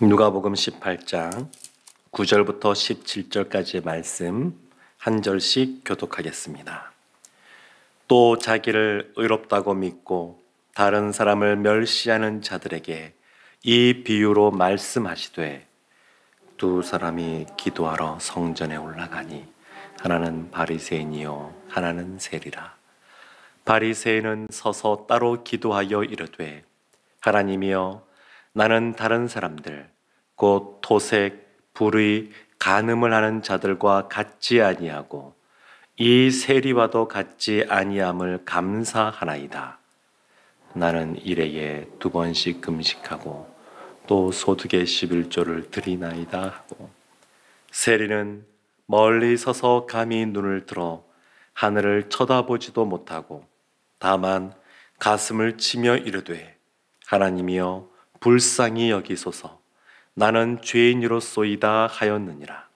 누가복음 18장 9절부터 17절까지의 말씀 한 절씩 교독하겠습니다. 또 자기를 의롭다고 믿고 다른 사람을 멸시하는 자들에게 이 비유로 말씀하시되, 두 사람이 기도하러 성전에 올라가니 하나는 바리새인이요 하나는 세리라. 바리새인은 서서 따로 기도하여 이르되, 하나님이여, 나는 다른 사람들 곧 토색, 불의, 간음을 하는 자들과 같지 아니하고 이 세리와도 같지 아니함을 감사하나이다. 나는 일해에 2번씩 금식하고 또 소득의 11조를 드리나이다 하고, 세리는 멀리 서서 감히 눈을 들어 하늘을 쳐다보지도 못하고 다만 가슴을 치며 이르되, 하나님이여 불쌍히 여기소서, 나는 죄인이로소이다 하였느니라.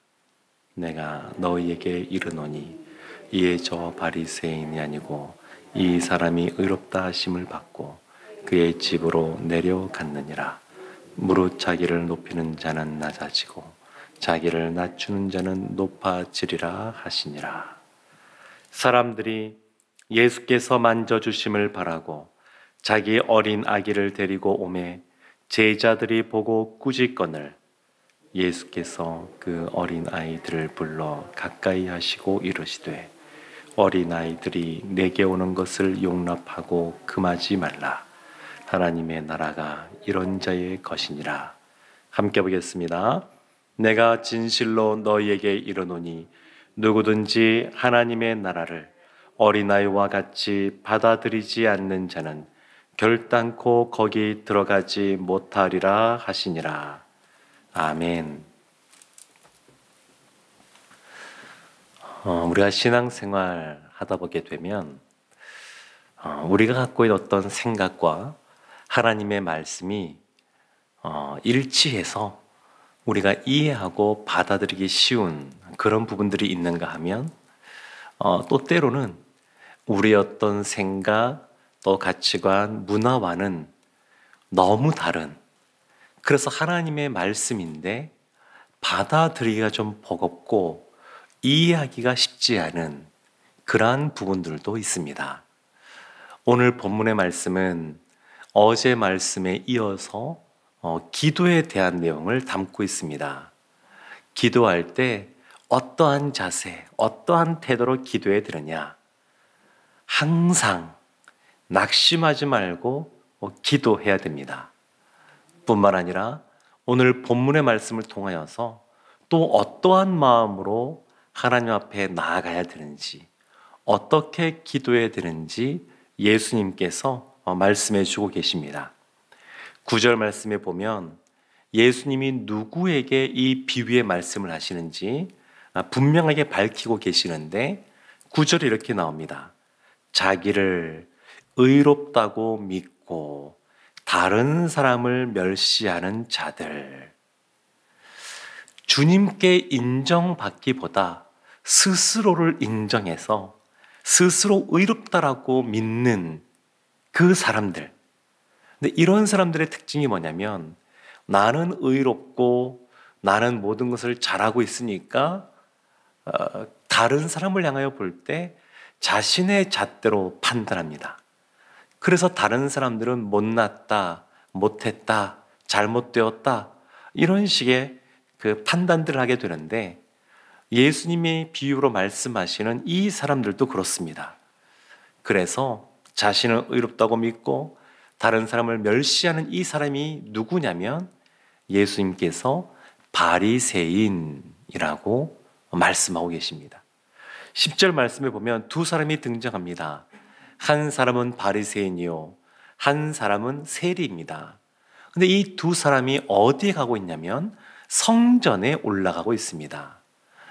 내가 너희에게 이르노니 이에 저 바리새인이 아니고 이 사람이 의롭다 하심을 받고 그의 집으로 내려갔느니라. 무릇 자기를 높이는 자는 낮아지고 자기를 낮추는 자는 높아지리라 하시니라. 사람들이 예수께서 만져주심을 바라고 자기 어린 아기를 데리고 오매 제자들이 보고 꾸짖거늘 예수께서 그 어린 아이들을 불러 가까이 하시고 이르시되, 어린 아이들이 내게 오는 것을 용납하고 금하지 말라. 하나님의 나라가 이런 자의 것이니라. 함께 보겠습니다. 내가 진실로 너희에게 이르노니 누구든지 하나님의 나라를 어린아이와 같이 받아들이지 않는 자는 결단코 거기 들어가지 못하리라 하시니라. 아멘. 우리가 신앙생활 하다 보게 되면 우리가 갖고 있는 어떤 생각과 하나님의 말씀이 일치해서 우리가 이해하고 받아들이기 쉬운 그런 부분들이 있는가 하면 또 때로는 우리의 어떤 생각, 또 가치관, 문화와는 너무 다른, 그래서 하나님의 말씀인데 받아들이기가 좀 버겁고 이해하기가 쉽지 않은 그러한 부분들도 있습니다. 오늘 본문의 말씀은 어제 말씀에 이어서 기도에 대한 내용을 담고 있습니다. 기도할 때 어떠한 자세, 어떠한 태도로 기도해야 되느냐, 항상 낙심하지 말고 기도해야 됩니다. 뿐만 아니라 오늘 본문의 말씀을 통하여서 또 어떠한 마음으로 하나님 앞에 나아가야 되는지, 어떻게 기도해야 되는지 예수님께서 말씀해 주고 계십니다. 9절 말씀에 보면 예수님이 누구에게 이 비유의 말씀을 하시는지 분명하게 밝히고 계시는데 9절에 이렇게 나옵니다. 자기를 의롭다고 믿고 다른 사람을 멸시하는 자들. 주님께 인정받기보다 스스로를 인정해서 스스로 의롭다라고 믿는 그 사람들. 근데 이런 사람들의 특징이 뭐냐면, 나는 의롭고 나는 모든 것을 잘하고 있으니까 다른 사람을 향하여 볼 때 자신의 잣대로 판단합니다. 그래서 다른 사람들은 못났다, 못했다, 잘못되었다, 이런 식의 그 판단들을 하게 되는데, 예수님이 비유로 말씀하시는 이 사람들도 그렇습니다. 그래서 자신을 의롭다고 믿고 다른 사람을 멸시하는 이 사람이 누구냐면 예수님께서 바리새인이라고 말씀하고 계십니다. 10절 말씀에 보면 두 사람이 등장합니다. 한 사람은 바리새인이요, 한 사람은 세리입니다. 근데 이 두 사람이 어디에 가고 있냐면 성전에 올라가고 있습니다.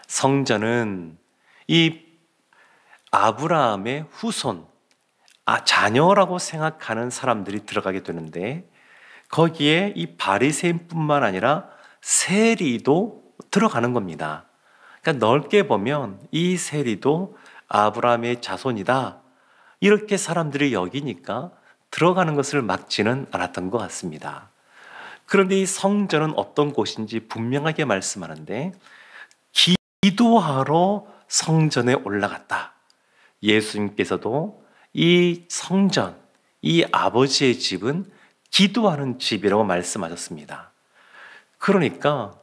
성전은 이 아브라함의 후손, 자녀라고 생각하는 사람들이 들어가게 되는데, 거기에 이 바리새인뿐만 아니라 세리도 들어가는 겁니다. 그러니까 넓게 보면 이 세리도 아브라함의 자손이다, 이렇게 사람들이 여기니까 들어가는 것을 막지는 않았던 것 같습니다. 그런데 이 성전은 어떤 곳인지 분명하게 말씀하는데 기도하러 성전에 올라갔다. 예수님께서도 이 성전, 이 아버지의 집은 기도하는 집이라고 말씀하셨습니다. 그러니까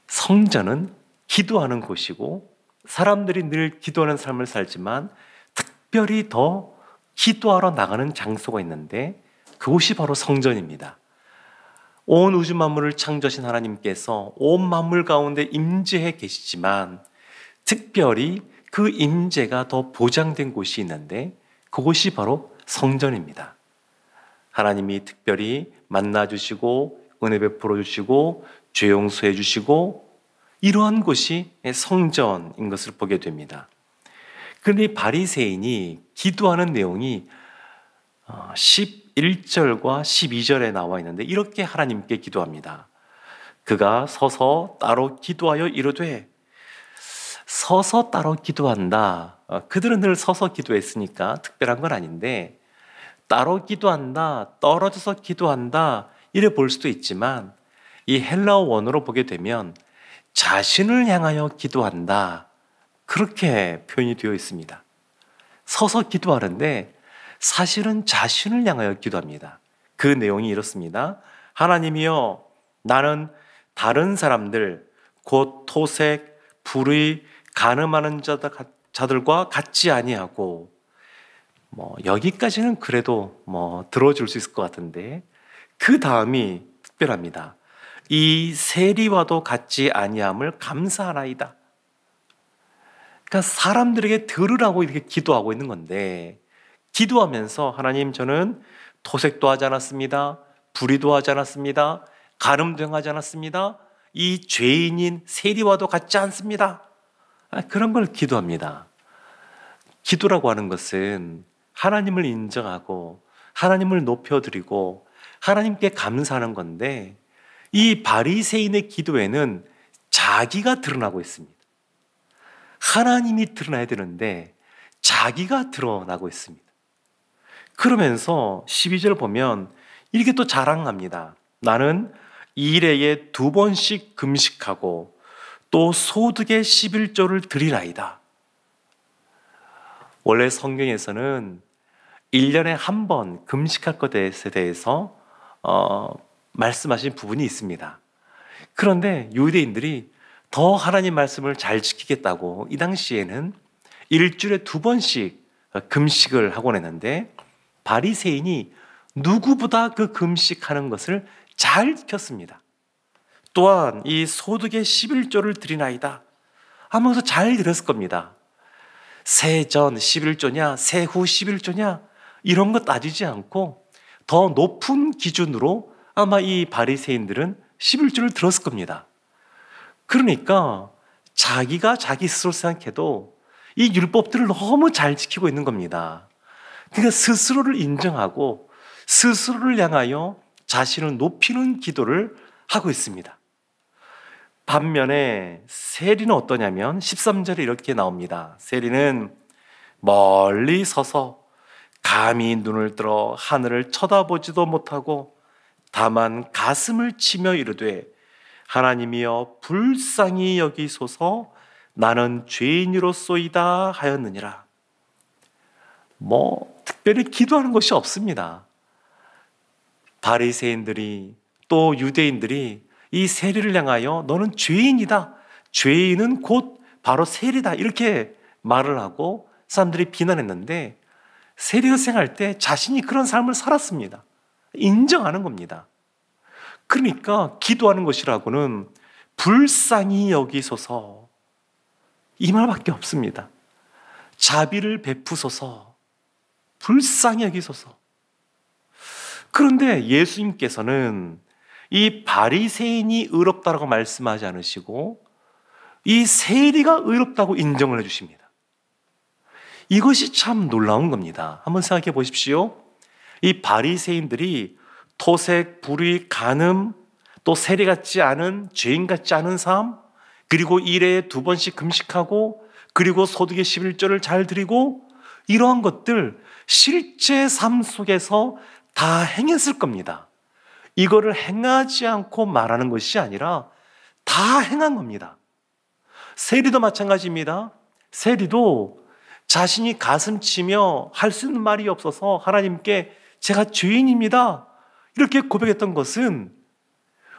성전은 기도하는 곳이고 사람들이 늘 기도하는 삶을 살지만 특별히 더 기도하러 나가는 장소가 있는데 그곳이 바로 성전입니다. 온 우주 만물을 창조하신 하나님께서 온 만물 가운데 임재해 계시지만 특별히 그 임재가 더 보장된 곳이 있는데 그곳이 바로 성전입니다. 하나님이 특별히 만나주시고 은혜 베풀어 주시고 죄 용서해 주시고 이러한 곳이 성전인 것을 보게 됩니다. 그런데 이 바리새인이 기도하는 내용이 11절과 12절에 나와 있는데 이렇게 하나님께 기도합니다. 그가 서서 따로 기도하여 이르되, 서서 따로 기도한다. 그들은 늘 서서 기도했으니까 특별한 건 아닌데 따로 기도한다, 떨어져서 기도한다 이래 볼 수도 있지만 이 헬라어 원어로 보게 되면 자신을 향하여 기도한다 그렇게 표현이 되어 있습니다. 서서 기도하는데 사실은 자신을 향하여 기도합니다. 그 내용이 이렇습니다. 하나님이여, 나는 다른 사람들 곧 토색, 불의, 간음하는 자들과 같지 아니하고, 여기까지는 그래도 들어줄 수 있을 것 같은데 그 다음이 특별합니다. 이 세리와도 같지 아니함을 감사하나이다. 그러니까 사람들에게 들으라고 이렇게 기도하고 있는 건데 기도하면서 하나님, 저는 토색도 하지 않았습니다. 불의도 하지 않았습니다. 간음도 하지 않았습니다. 이 죄인인 세리와도 같지 않습니다. 그런 걸 기도합니다. 기도라고 하는 것은 하나님을 인정하고 하나님을 높여드리고 하나님께 감사하는 건데 이 바리새인의 기도에는 자기가 드러나고 있습니다. 하나님이 드러나야 되는데 자기가 드러나고 있습니다. 그러면서 12절 보면 이렇게 또 자랑합니다. 나는 일해에 2번씩 금식하고 또 소득의 11조를 드리나이다. 원래 성경에서는 1년에 한 번 금식할 것에 대해서 말씀하신 부분이 있습니다. 그런데 유대인들이 더 하나님 말씀을 잘 지키겠다고 이 당시에는 일주일에 2번씩 금식을 하곤 했는데 바리새인이 누구보다 그 금식하는 것을 잘 지켰습니다. 또한 이 소득의 11조를 드리나이다 하면서 잘 드렸을 겁니다. 세전 11조냐 세후 11조냐 이런 거 따지지 않고 더 높은 기준으로 아마 이 바리새인들은 11조를 들었을 겁니다. 그러니까 자기가 자기 스스로 생각해도 이 율법들을 너무 잘 지키고 있는 겁니다. 그러니까 스스로를 인정하고 스스로를 향하여 자신을 높이는 기도를 하고 있습니다. 반면에 세리는 어떠냐면 13절에 이렇게 나옵니다. 세리는 멀리 서서 감히 눈을 들어 하늘을 쳐다보지도 못하고 다만 가슴을 치며 이르되, 하나님이여 불쌍히 여기소서, 나는 죄인이로소이다 하였느니라. 특별히 기도하는 것이 없습니다. 바리새인들이 또 유대인들이 이 세리를 향하여 너는 죄인이다, 죄인은 곧 바로 세리다 이렇게 말을 하고 사람들이 비난했는데 세리가 생각할 때 자신이 그런 삶을 살았습니다. 인정하는 겁니다. 그러니까 기도하는 것이라고는 불쌍히 여기소서 이 말밖에 없습니다. 자비를 베푸소서, 불쌍히 여기소서. 그런데 예수님께서는 이 바리새인이 의롭다라고 말씀하지 않으시고 이 세리가 의롭다고 인정을 해주십니다. 이것이 참 놀라운 겁니다. 한번 생각해 보십시오. 이 바리새인들이 토색, 불의, 간음, 또 세리 같지 않은, 죄인 같지 않은 삶, 그리고 일해에 2번씩 금식하고, 그리고 소득의 11조를 잘 드리고, 이러한 것들 실제 삶 속에서 다 행했을 겁니다. 이거를 행하지 않고 말하는 것이 아니라 다 행한 겁니다. 세리도 마찬가지입니다. 세리도 자신이 가슴 치며 할 수 있는 말이 없어서 하나님께 제가 죄인입니다 이렇게 고백했던 것은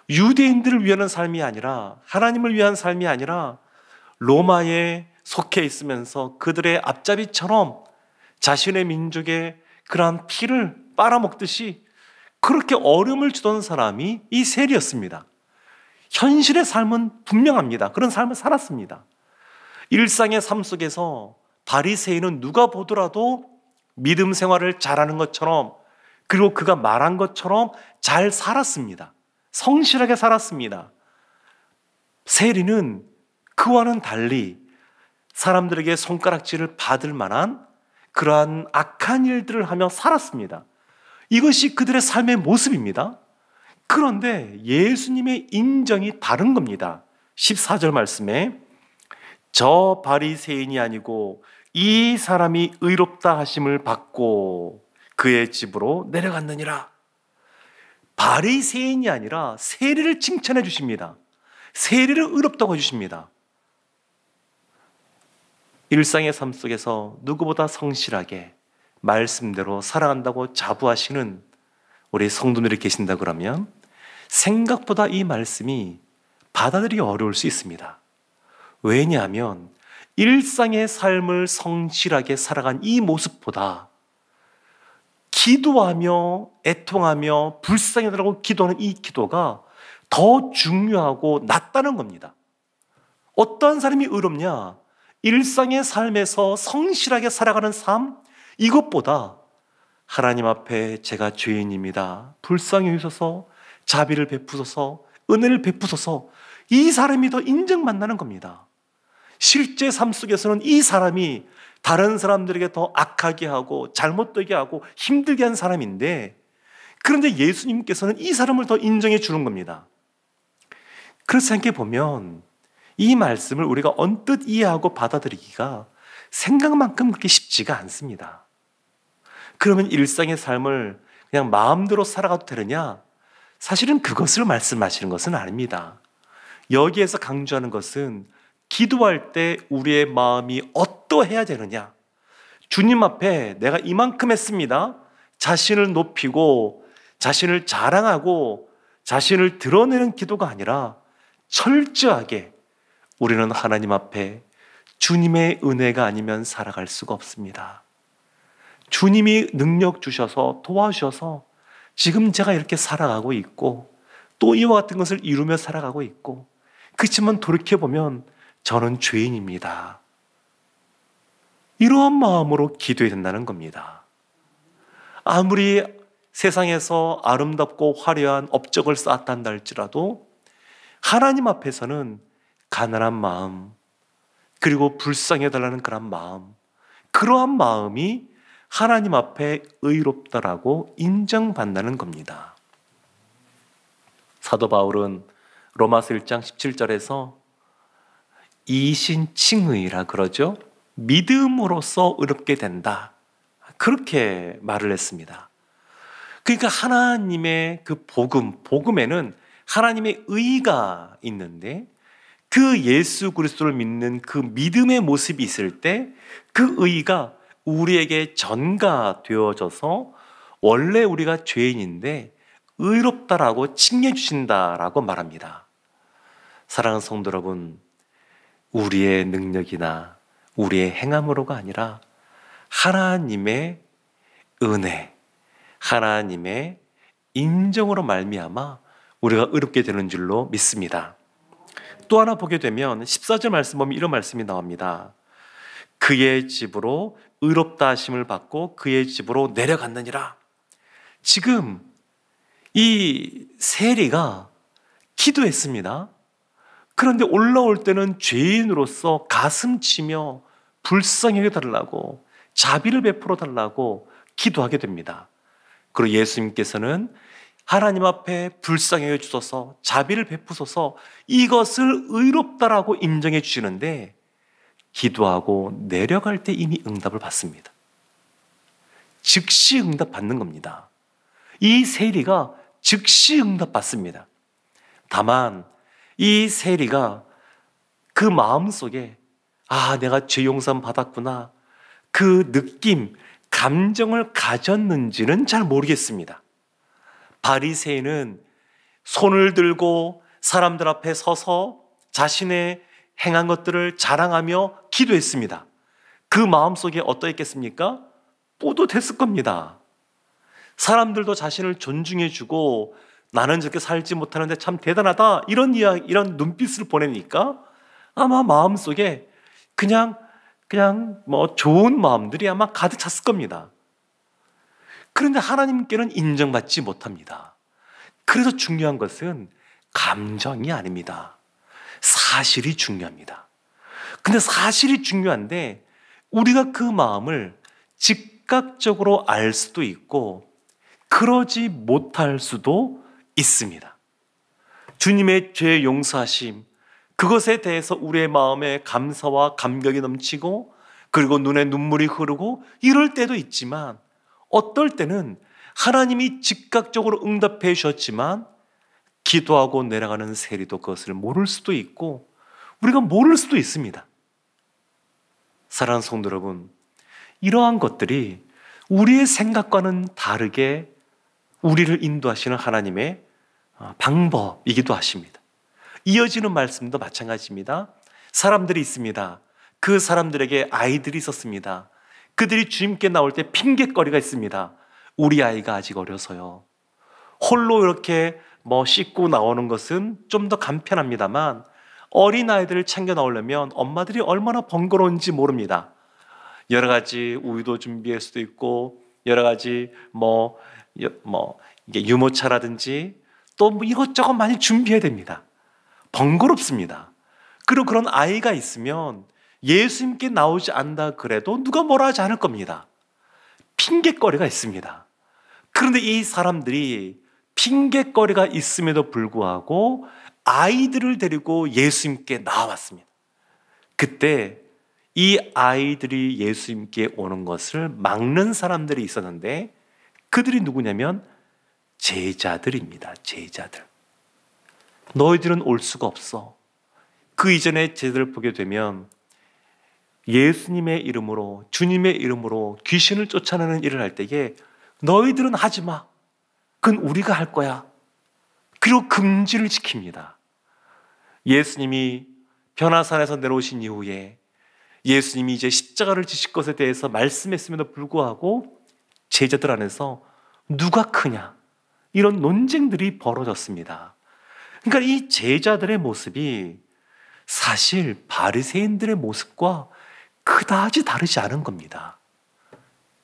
유대인들을 위한 삶이 아니라, 하나님을 위한 삶이 아니라 로마에 속해 있으면서 그들의 앞잡이처럼 자신의 민족의 그러한 피를 빨아먹듯이 그렇게 어려움을 주던 사람이 이 세리였습니다. 현실의 삶은 분명합니다. 그런 삶을 살았습니다. 일상의 삶 속에서 바리새인은 누가 보더라도 믿음 생활을 잘하는 것처럼, 그리고 그가 말한 것처럼 잘 살았습니다. 성실하게 살았습니다. 세리는 그와는 달리 사람들에게 손가락질을 받을 만한 그러한 악한 일들을 하며 살았습니다. 이것이 그들의 삶의 모습입니다. 그런데 예수님의 인정이 다른 겁니다. 14절 말씀에 저 바리새인이 아니고 이 사람이 의롭다 하심을 받고 그의 집으로 내려갔느니라. 바리새인이 아니라 세리를 칭찬해 주십니다. 세리를 의롭다고 해주십니다. 일상의 삶 속에서 누구보다 성실하게 말씀대로 살아간다고 자부하시는 우리 성도들이 계신다 그러면 생각보다 이 말씀이 받아들이기 어려울 수 있습니다. 왜냐하면 일상의 삶을 성실하게 살아간 이 모습보다 기도하며 애통하며 불쌍히 달라고 기도하는 이 기도가 더 중요하고 낫다는 겁니다. 어떠한 사람이 의롭냐? 일상의 삶에서 성실하게 살아가는 삶, 이것보다 하나님 앞에 제가 죄인입니다, 불쌍히 여기소서, 자비를 베푸소서, 은혜를 베푸소서, 이 사람이 더 인정받는 겁니다. 실제 삶 속에서는 이 사람이 다른 사람들에게 더 악하게 하고 잘못되게 하고 힘들게 한 사람인데, 그런데 예수님께서는 이 사람을 더 인정해 주는 겁니다. 그래서 생각해 보면 이 말씀을 우리가 언뜻 이해하고 받아들이기가 생각만큼 그렇게 쉽지가 않습니다. 그러면 일상의 삶을 그냥 마음대로 살아가도 되느냐? 사실은 그것을 말씀하시는 것은 아닙니다. 여기에서 강조하는 것은 기도할 때 우리의 마음이 어떠해야 되느냐? 주님 앞에 내가 이만큼 했습니다, 자신을 높이고 자신을 자랑하고 자신을 드러내는 기도가 아니라 철저하게 우리는 하나님 앞에 주님의 은혜가 아니면 살아갈 수가 없습니다. 주님이 능력 주셔서 도와주셔서 지금 제가 이렇게 살아가고 있고 또 이와 같은 것을 이루며 살아가고 있고, 그렇지만 돌이켜보면 저는 죄인입니다. 이러한 마음으로 기도해야 된다는 겁니다. 아무리 세상에서 아름답고 화려한 업적을 쌓았단다 할지라도 하나님 앞에서는 가난한 마음, 그리고 불쌍해달라는 그런 마음, 그러한 마음이 하나님 앞에 의롭다라고 인정받는 겁니다. 사도 바울은 로마서 1장 17절에서 이신칭의라 그러죠. 믿음으로써 의롭게 된다, 그렇게 말을 했습니다. 그러니까 하나님의 그 복음에는 하나님의 의가 있는데, 그 예수 그리스도를 믿는 그 믿음의 모습이 있을 때 그 의가 우리에게 전가되어져서 원래 우리가 죄인인데 의롭다라고 칭해 주신다라고 말합니다. 사랑하는 성도 여러분, 우리의 능력이나 우리의 행함으로가 아니라 하나님의 은혜, 하나님의 인정으로 말미암아 우리가 의롭게 되는 줄로 믿습니다. 또 하나 보게 되면 14절 말씀 보면 이런 말씀이 나옵니다. 그의 집으로 의롭다 하심을 받고 그의 집으로 내려갔느니라. 지금 이 세리가 기도했습니다. 그런데 올라올 때는 죄인으로서 가슴 치며 불쌍히 여겨달라고, 자비를 베풀어 달라고 기도하게 됩니다. 그리고 예수님께서는 하나님 앞에 불쌍히 여겨주소서, 자비를 베푸소서, 이것을 의롭다라고 인정해 주시는데 기도하고 내려갈 때 이미 응답을 받습니다. 즉시 응답 받는 겁니다. 이 세리가 즉시 응답받습니다. 다만 이 세리가 그 마음속에 내가 죄 용서 받았구나, 그 느낌, 감정을 가졌는지는 잘 모르겠습니다. 바리새인은 손을 들고 사람들 앞에 서서 자신의 행한 것들을 자랑하며 기도했습니다. 그 마음속에 어떠했겠습니까? 뿌듯했을 겁니다. 사람들도 자신을 존중해주고 나는 저렇게 살지 못하는데 참 대단하다, 이런 눈빛을 보내니까 아마 마음속에 그냥 좋은 마음들이 아마 가득 찼을 겁니다. 그런데 하나님께는 인정받지 못합니다. 그래서 중요한 것은 감정이 아닙니다. 사실이 중요합니다. 근데 사실이 중요한데 우리가 그 마음을 즉각적으로 알 수도 있고 그러지 못할 수도 있습니다. 주님의 죄 용서하심, 그것에 대해서 우리의 마음에 감사와 감격이 넘치고 그리고 눈에 눈물이 흐르고 이럴 때도 있지만, 어떨 때는 하나님이 즉각적으로 응답해 주셨지만 기도하고 내려가는 세리도 그것을 모를 수도 있고 우리가 모를 수도 있습니다. 사랑하는 성도 여러분, 이러한 것들이 우리의 생각과는 다르게 우리를 인도하시는 하나님의 방법이기도 하십니다. 이어지는 말씀도 마찬가지입니다. 사람들이 있습니다. 그 사람들에게 아이들이 있었습니다. 그들이 주님께 나올 때 핑계거리가 있습니다. 우리 아이가 아직 어려서요. 홀로 이렇게 씻고 나오는 것은 좀 더 간편합니다만 어린 아이들을 챙겨 나오려면 엄마들이 얼마나 번거로운지 모릅니다. 여러 가지 우유도 준비할 수도 있고 여러 가지 이게 유모차라든지 또 이것저것 많이 준비해야 됩니다. 번거롭습니다. 그리고 그런 아이가 있으면 예수님께 나오지 않다 그래도 누가 뭐라 하지 않을 겁니다. 핑계거리가 있습니다. 그런데 이 사람들이 핑계거리가 있음에도 불구하고 아이들을 데리고 예수님께 나왔습니다. 그때 이 아이들이 예수님께 오는 것을 막는 사람들이 있었는데 그들이 누구냐면 제자들입니다. 제자들. 너희들은 올 수가 없어. 그 이전에 제자들을 보게 되면 예수님의 이름으로, 주님의 이름으로 귀신을 쫓아내는 일을 할 때에 너희들은 하지 마. 그건 우리가 할 거야. 그리고 금지를 지킵니다. 예수님이 변화산에서 내려오신 이후에 예수님이 이제 십자가를 지실 것에 대해서 말씀했음에도 불구하고 제자들 안에서 누가 크냐, 이런 논쟁들이 벌어졌습니다. 그러니까 이 제자들의 모습이 사실 바리새인들의 모습과 그다지 다르지 않은 겁니다.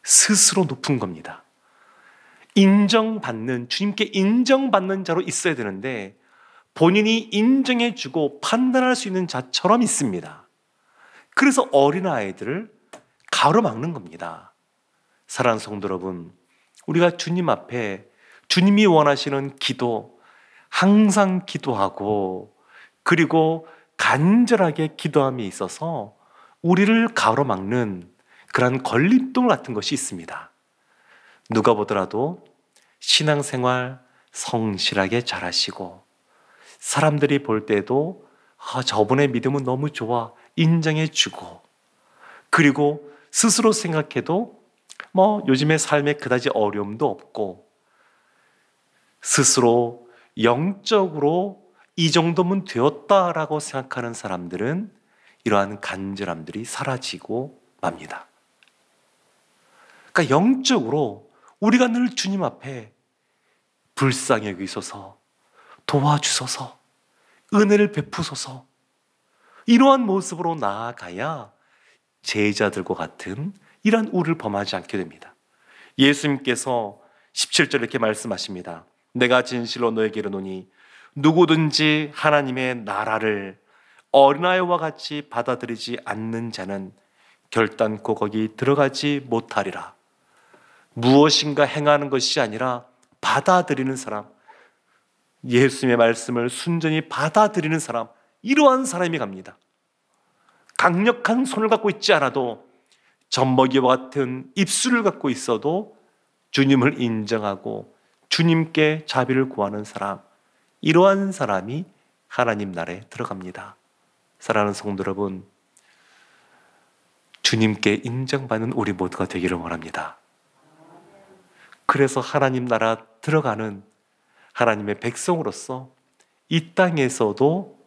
스스로 높은 겁니다. 주님께 인정받는 자로 있어야 되는데 본인이 인정해주고 판단할 수 있는 자처럼 있습니다. 그래서 어린아이들을 가로막는 겁니다. 사랑하는 성도 여러분, 우리가 주님 앞에 주님이 원하시는 기도, 항상 기도하고 그리고 간절하게 기도함에 있어서 우리를 가로막는 그런 걸림돌 같은 것이 있습니다. 누가 보더라도 신앙생활 성실하게 잘하시고 사람들이 볼 때도 저분의 믿음은 너무 좋아 인정해주고, 그리고 스스로 생각해도 요즘의 삶에 그다지 어려움도 없고 스스로 영적으로 이 정도면 되었다라고 생각하는 사람들은 이러한 간절함들이 사라지고 맙니다. 그러니까 영적으로 우리가 늘 주님 앞에 불쌍히 여기소서, 도와주소서, 은혜를 베푸소서, 이러한 모습으로 나아가야 제자들과 같은 이러한 우를 범하지 않게 됩니다. 예수님께서 17절 이렇게 말씀하십니다. 내가 진실로 너에게 이르노니 누구든지 하나님의 나라를 어린아이와 같이 받아들이지 않는 자는 결단코 거기 들어가지 못하리라. 무엇인가 행하는 것이 아니라 받아들이는 사람, 예수님의 말씀을 순전히 받아들이는 사람, 이러한 사람이 갑니다. 강력한 손을 갖고 있지 않아도 젖먹이와 같은 입술을 갖고 있어도 주님을 인정하고 주님께 자비를 구하는 사람, 이러한 사람이 하나님 나라에 들어갑니다. 사랑하는 성도 여러분, 주님께 인정받는 우리 모두가 되기를 원합니다. 그래서 하나님 나라 들어가는 하나님의 백성으로서 이 땅에서도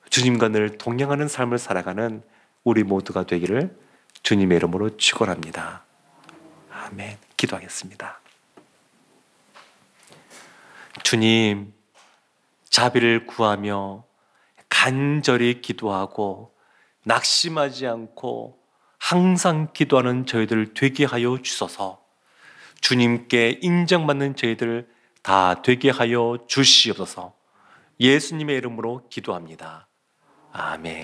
주님과 늘 동행하는 삶을 살아가는 우리 모두가 되기를 주님의 이름으로 축원합니다. 아멘. 기도하겠습니다. 주님, 자비를 구하며 간절히 기도하고 낙심하지 않고 항상 기도하는 저희들 되게 하여 주소서. 주님께 인정받는 저희들 다 되게 하여 주시옵소서. 예수님의 이름으로 기도합니다. 아멘.